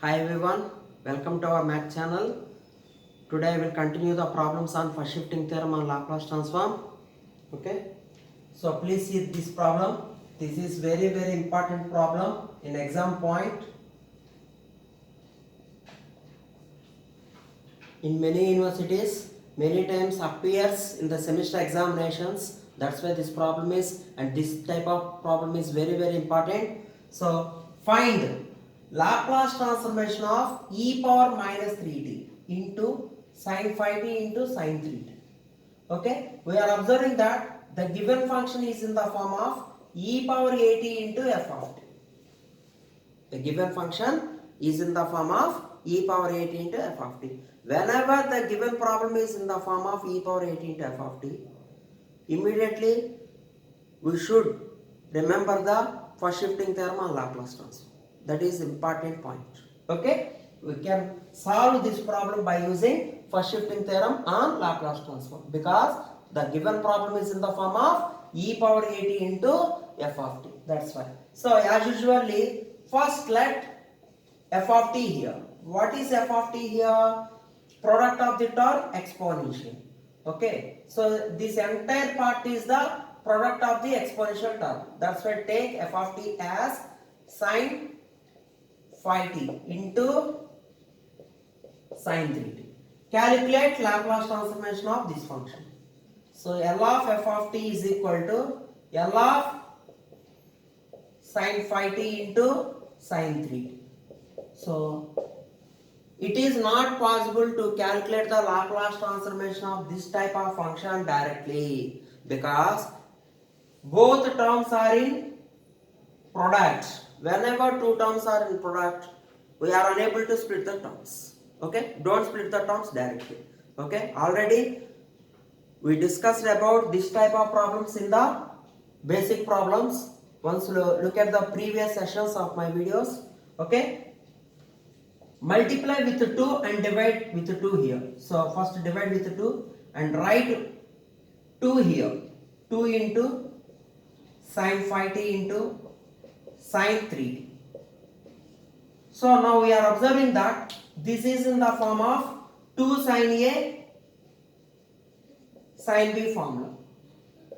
Hi everyone, welcome to our math channel. Today I will continue the problems on first shifting theorem on Laplace transform. Okay, so please see this problem. This is very important problem in exam point. In many universities, many times appears in the semester examinations. That's why this problem is, and this type of problem is very important. So find Laplace transformation of e power minus 3t into sin phi t into sin 3t. Okay, we are observing that the given function is in the form of e power at into f of t. The given function is in the form of e power at into f of t. Whenever the given problem is in the form of e power at into f of t, immediately we should remember the first shifting theorem on Laplace transform. That is important point. Okay, we can solve this problem by using first shifting theorem on Laplace transform because the given problem is in the form of e power at into f of t. That's why. So as usually, first let f of t here. What is f of t here? Product of the term exponential. Okay, so this entire part is the product of the exponential term. That's why take f of t as sin phi t into sin 3t. Calculate Laplace transformation of this function. So L of f of t is equal to L of sin phi t into sin 3t. So it is not possible to calculate the Laplace transformation of this type of function directly because both terms are in product. Whenever two terms are in product, we are unable to split the terms. Okay, don't split the terms directly. Okay, already we discussed about this type of problems in the basic problems. Once look at the previous sessions of my videos. Okay, multiply with 2 and divide with 2 here. So first divide with 2 and write 2 here. 2 into sin phi t into sin 3t. So now we are observing that this is in the form of 2 sin A sin B formula.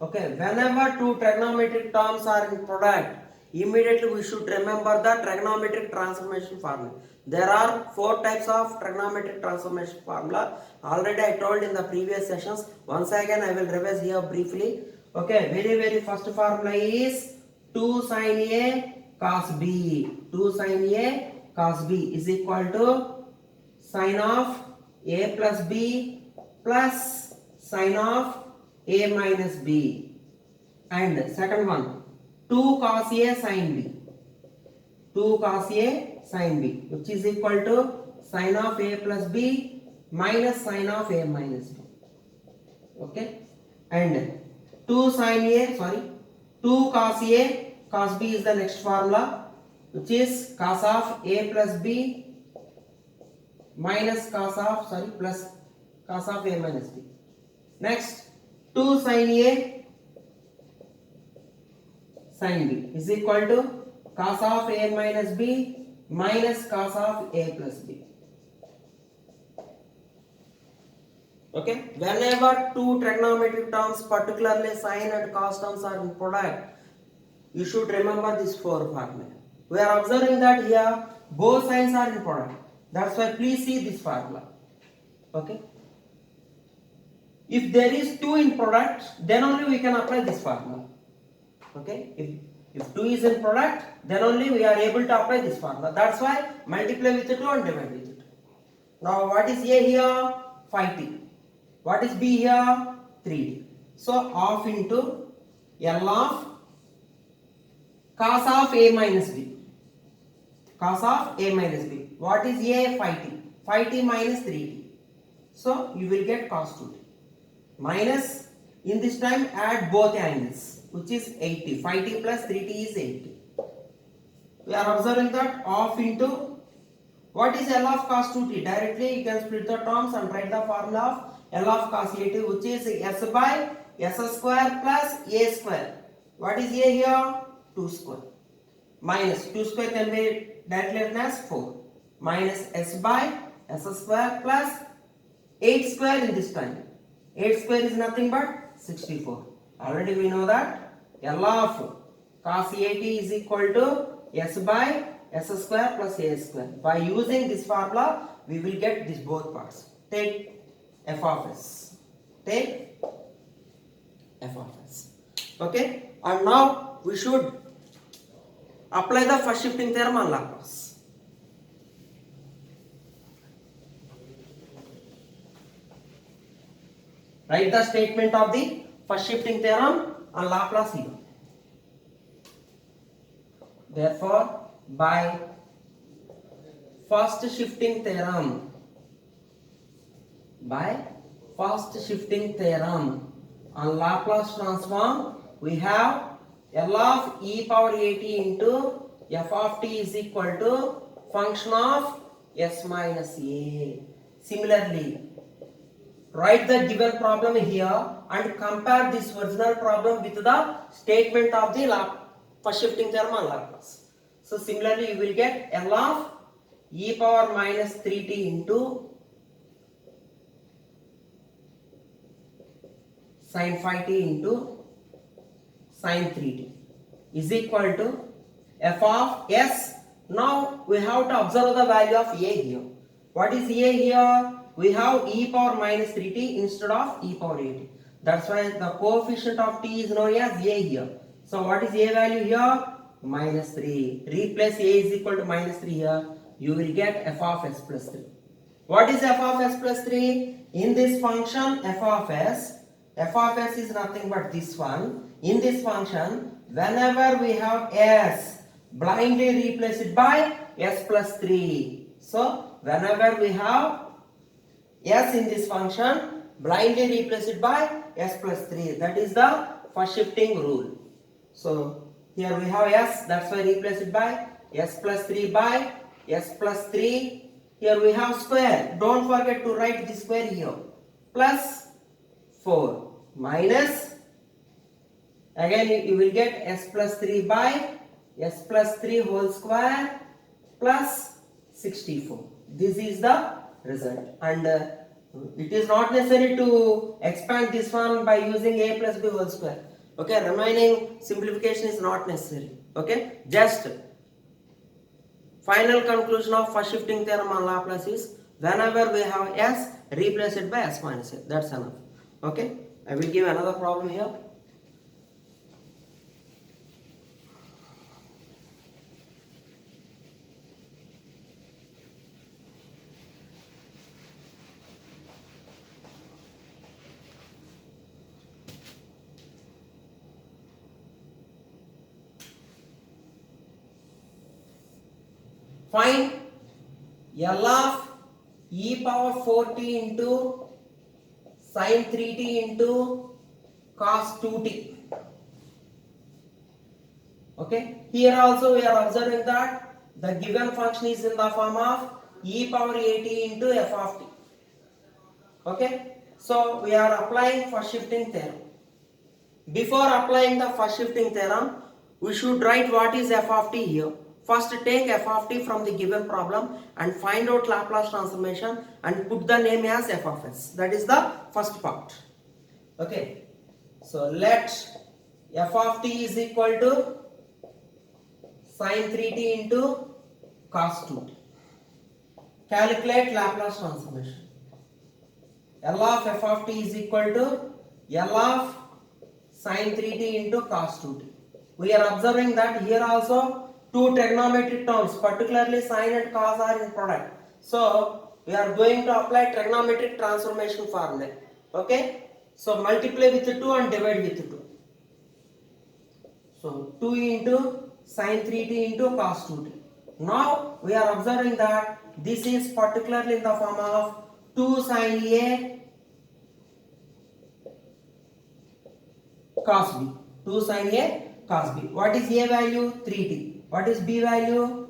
Okay, whenever two trigonometric terms are in product, immediately we should remember the trigonometric transformation formula. There are 4 types of trigonometric transformation formula. Already I told in the previous sessions. Once again I will revise here briefly. Okay, very first formula is 2 sin A cos B. 2 sin A cos B is equal to sin of A plus B plus sin of A minus B. And second one, 2 cos A sin B. 2 cos A sin B, which is equal to sin of A plus B minus sin of A minus B. Okay, and 2 cos A cos B is the next formula, which is cos of A plus B minus plus cos of A minus B. Next, 2 sin A sin B is equal to cos of A minus B minus cos of A plus B. Okay, whenever two trigonometric terms, particularly sin and cos terms, are in product, you should remember this 4 formula. We are observing that here both signs are in product. That's why please see this formula. Okay, if there is 2 in product, then only we can apply this formula. Okay, if 2 is in product, then only we are able to apply this formula. That's why multiply with 2 and divide with it. Now what is A here? Phi t. What is B here? 3t. So half into L of cos of A minus B. Cos of A minus B. What is A? Phi t. Phi t minus 3t. So you will get cos 2t. Minus, in this time add both angles, which is 80. Phi t plus 3t is 80. We are observing that half into, what is L of cos 2t? Directly you can split the terms and write the formula of L of cos A t, which is s by s square plus a square. What is A here? 2 square. Minus 2 square can be directly written as 4. minus s by s square plus 8 square in this time. 8 square is nothing but 64. Already we know that L of cos 80 is equal to s by s square plus a square. By using this formula, we will get this both parts. Take f of s. Take f of s. Okay? And now we should apply the first shifting theorem on Laplace. Write the statement of the first shifting theorem on Laplace here. Therefore, by first shifting theorem, on Laplace transform, we have L of e power 80 into f of t is equal to function of s minus a. Similarly, write the given problem here and compare this original problem with the statement of the first shifting theorem on Laplace. So similarly, you will get L of e power minus 3t into sin phi t into sin 3t is equal to f of s. Now we have to observe the value of a here. What is a here? We have e power minus 3t instead of e power 80. That's why the coefficient of t is known as a here. So what is a value here? Minus 3. Replace a is equal to minus 3 here. You will get f of s plus 3. What is f of s plus 3? In this function f of s is nothing but this one. In this function, whenever we have s, blindly replace it by s plus 3. So whenever we have s in this function, blindly replace it by s plus 3. That is the first shifting rule. So here we have s, that's why replace it by s plus 3 by s plus 3. Here we have square. Don't forget to write the square here. Plus 4 minus, again you will get s plus 3 by s plus 3 whole square plus 64. This is the result, and it is not necessary to expand this one by using a plus b whole square. Okay, remaining simplification is not necessary. Okay, just final conclusion of first shifting theorem on Laplace is whenever we have s, replace it by s minus a. That's enough. Okay, I will give another problem here. Find L of e power 4t into sin 3t into cos 2t. Okay, here also we are observing that the given function is in the form of e power 80 into f of t. Okay, so we are applying first shifting theorem. Before applying the first shifting theorem, we should write what is f of t here. First take f of t from the given problem and find out Laplace transformation and put the name as f of s. That is the first part. Okay, so let f of t is equal to sin 3t into cos 2t. Calculate Laplace transformation. L of f of t is equal to L of sin 3t into cos 2t. We are observing that here also two trigonometric terms, particularly sin and cos, are in product. So we are going to apply trigonometric transformation formula. Okay, so multiply with 2 and divide with 2. So 2 into sin 3t into cos 2t. Now we are observing that this is particularly in the form of 2 sin a cos b. 2 sin a cos b. What is a value? 3t. What is b value?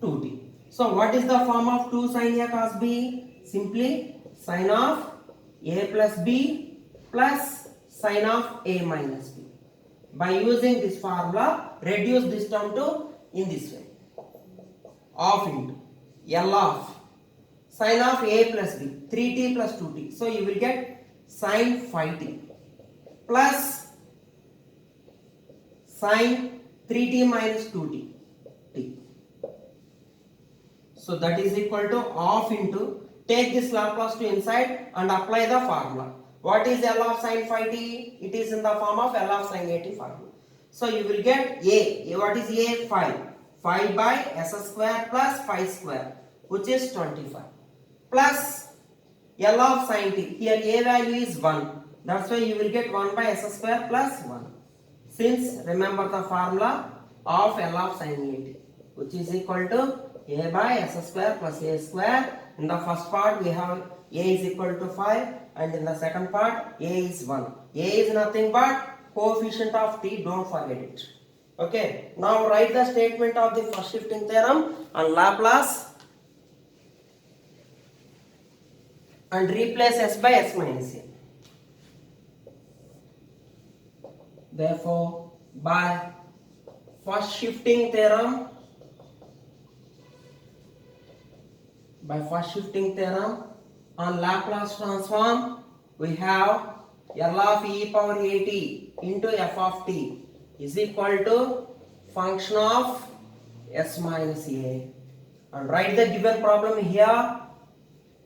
2t. So what is the form of 2 sin a cos b? Simply sin of a plus b plus sin of a minus b. By using this formula, reduce this term to in this way. Of into L of sine of a plus b, 3t plus 2t. So you will get sine 5t plus sine 3t minus 2t. So that is equal to half into, take this Laplace to inside and apply the formula. What is L of sine phi t? It is in the form of L of sine a t formula. So you will get A. What is A? 5. 5 by s square plus 5 square, which is 25. Plus L of sine t. Here A value is 1. That's why you will get 1 by s square plus 1. Since remember the formula of L of sine a t, which is equal to a by s square plus a square. In the first part we have a is equal to 5 and in the second part a is 1. A is nothing but coefficient of t, don't forget it. Okay, now write the statement of the first shifting theorem on Laplace and replace s by s minus a. Therefore, by first shifting theorem, on Laplace transform, we have L of e power a t into f of t is equal to function of s minus a. And write the given problem here.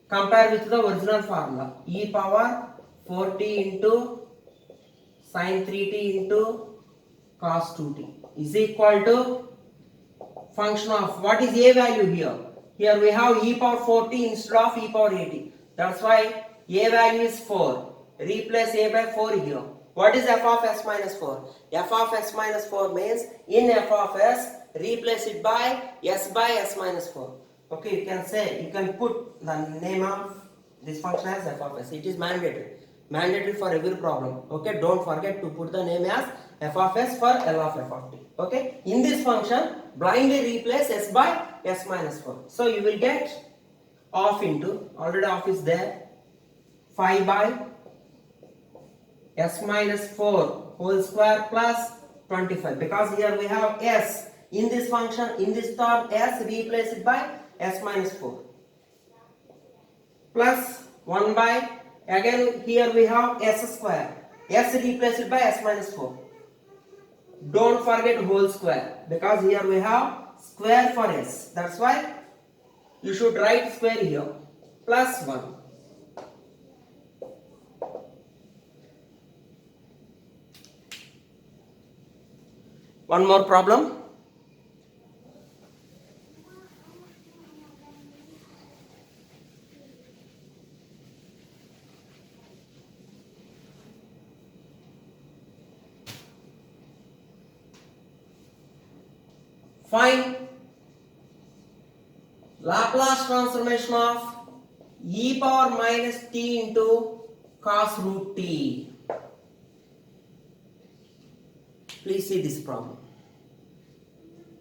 Compare with the original formula. E power 4t into sin 3t into cos 2t is equal to function of, what is a value here? Here we have e power 4t instead of e power 80. That's why a value is 4. Replace a by 4 here. What is f of s minus 4? F of s minus 4 means in f of s, replace it by s minus 4. Okay, you can say, you can put the name of this function as f of s. It is mandatory. Mandatory for every problem. Okay, don't forget to put the name as f of s for L of f of t. Okay, in this function, blindly replace s by s minus 4. So you will get half into, already half is there, 5 by s minus 4 whole square plus 25. Because here we have s in this function, in this term s, replace it by s minus 4 plus 1 by, again here we have s square, s replace it by s minus 4. Don't forget whole square, because here we have square for s. That's why you should write square here, plus 1. One more problem. Find Laplace transformation of e power minus t into cos root t. Please see this problem.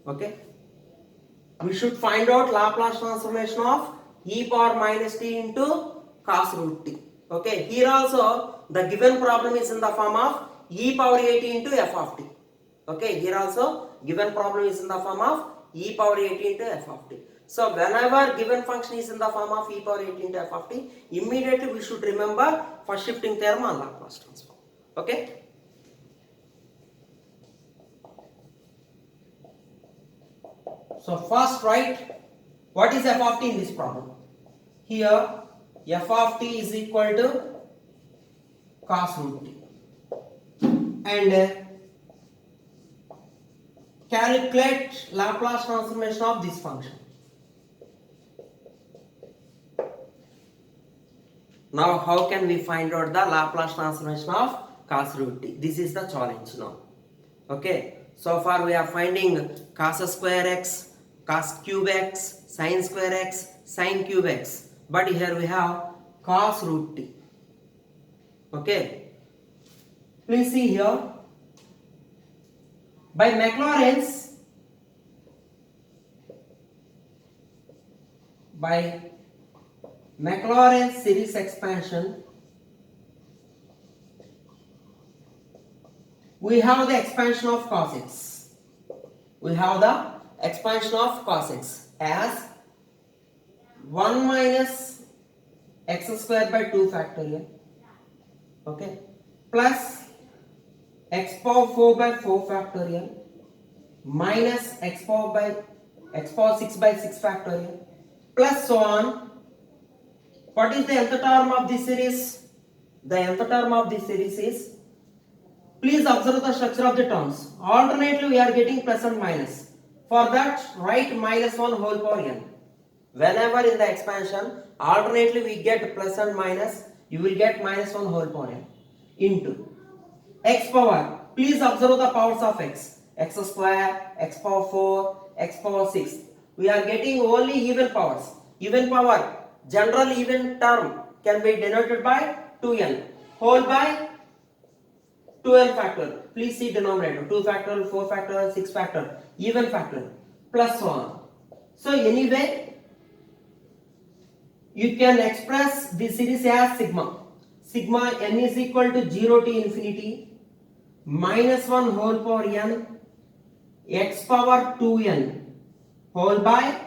Okay, we should find out Laplace transformation of e power minus t into cos root t. Okay, here also the given problem is in the form of e power a t into f of t. Okay, here also given problem is in the form of e power a t into f of t. So whenever given function is in the form of e power a t into f of t, immediately we should remember first shifting theorem on Laplace transform. Okay. So first write what is f of t in this problem. Here f of t is equal to cos root t. And calculate Laplace transformation of this function. Now how can we find out the Laplace transformation of cos root t? This is the challenge now. Okay, so far we are finding cos square x, cos cube x, sin square x, sin cube x. But here we have cos root t. Okay, please see here. By Maclaurin's series expansion, we have the expansion of cos x. We have the expansion of cos x as 1 minus x square by 2 factorial, okay, plus x power 4 by 4 factorial minus x power 6 by 6 factorial plus so on. What is the nth term of this series? The nth term of this series is, please observe the structure of the terms. Alternately we are getting plus and minus. For that, write minus 1 whole power n. Whenever in the expansion, alternately we get plus and minus, you will get minus 1 whole power n into x power. Please observe the powers of x. X square, x power 4, x power 6. We are getting only even powers. Even power, general even term can be denoted by 2n whole by 2n factor. Please see denominator 2 factor, 4 factor, 6 factor, even factor plus so on. So anyway, you can express this series as sigma. Sigma n is equal to 0 to infinity minus 1 whole power n x power 2n whole by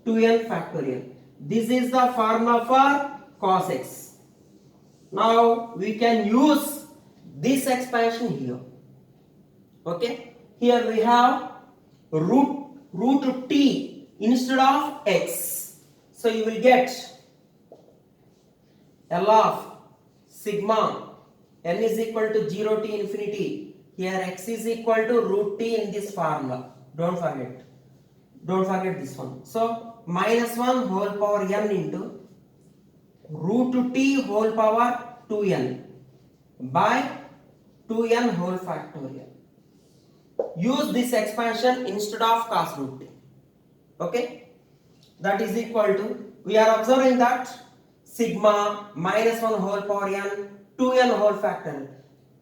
2n factorial. This is the formula for cos x. Now we can use this expansion here. Okay, here we have root t instead of x. So you will get L of sigma n is equal to 0 to infinity. Here x is equal to root t in this formula. Don't forget this one. So minus 1 whole power n into root t whole power 2n by 2n whole factorial. Use this expansion instead of cos root t. Okay, that is equal to, we are observing that sigma minus 1 whole power n 2n whole factorial.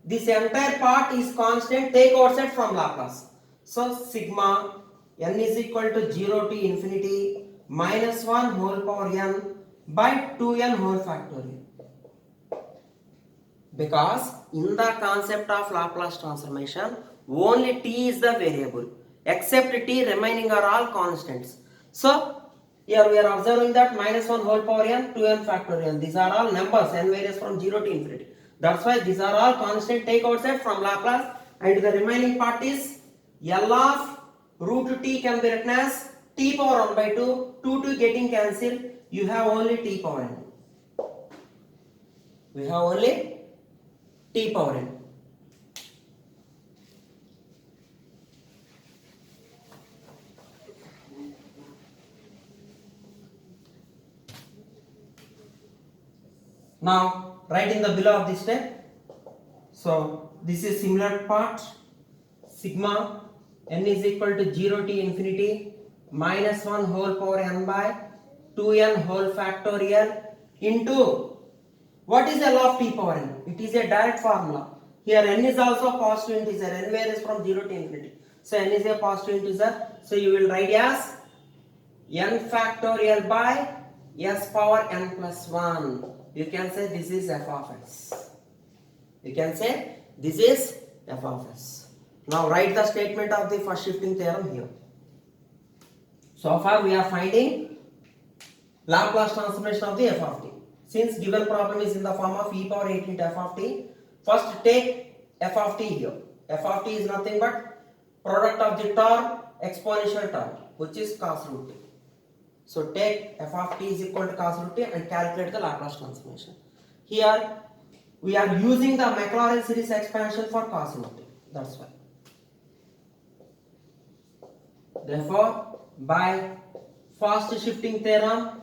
This entire part is constant, take outside from Laplace. So sigma n is equal to 0 to infinity minus 1 whole power n by 2n whole factorial. Because in the concept of Laplace transformation, only t is the variable, except t remaining are all constants. So here we are observing that minus 1 whole power n 2n factorial. These are all numbers, n varies from 0 to infinity. That's why these are all constant, take outside from Laplace, and the remaining part is L of root t can be written as t power 1 by 2, 2 getting cancelled, you have only t power n. We have only t power n. Now write in the below of this step. So this is similar part. Sigma n is equal to 0 to infinity minus 1 whole power n by 2n whole factorial into, what is L of t power n? It is a direct formula. Here n is also positive integer, n varies from 0 to infinity. So n is a positive integer. So you will write as n factorial by s power n plus 1. You can say this is f of s. You can say this is f of s. Now write the statement of the first shifting theorem here. So far we are finding Laplace transformation of the f of t. Since given problem is in the form of e power 8 into f of t, first take f of t here. F of t is nothing but product of the term exponential term, which is cos root t. So take f of t is equal to cos root t and calculate the Laplace transformation. Here we are using the Maclaurin series expansion for cos root t. That's why. Therefore, by first shifting theorem,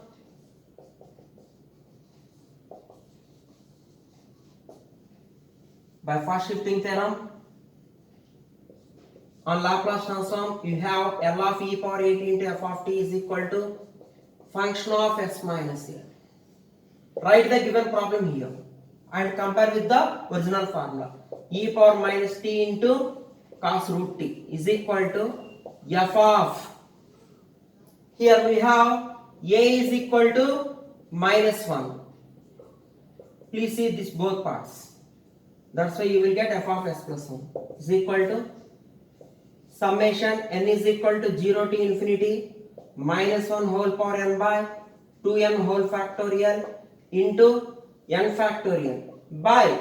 on Laplace transform, you have L of e power 8 into f of t is equal to function of s minus a. Write the given problem here and compare with the original formula. E power minus t into cos root t is equal to f of, here we have a is equal to minus 1. Please see this both parts. That's why you will get f of s plus 1 is equal to summation n is equal to 0 to infinity minus 1 whole power n by 2n whole factorial into n factorial by,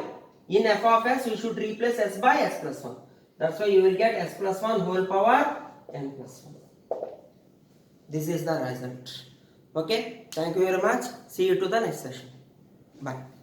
in f of s you should replace s by s plus 1. That's why you will get s plus 1 whole power n plus 1. This is the result. Okay, thank you very much. See you to the next session. Bye.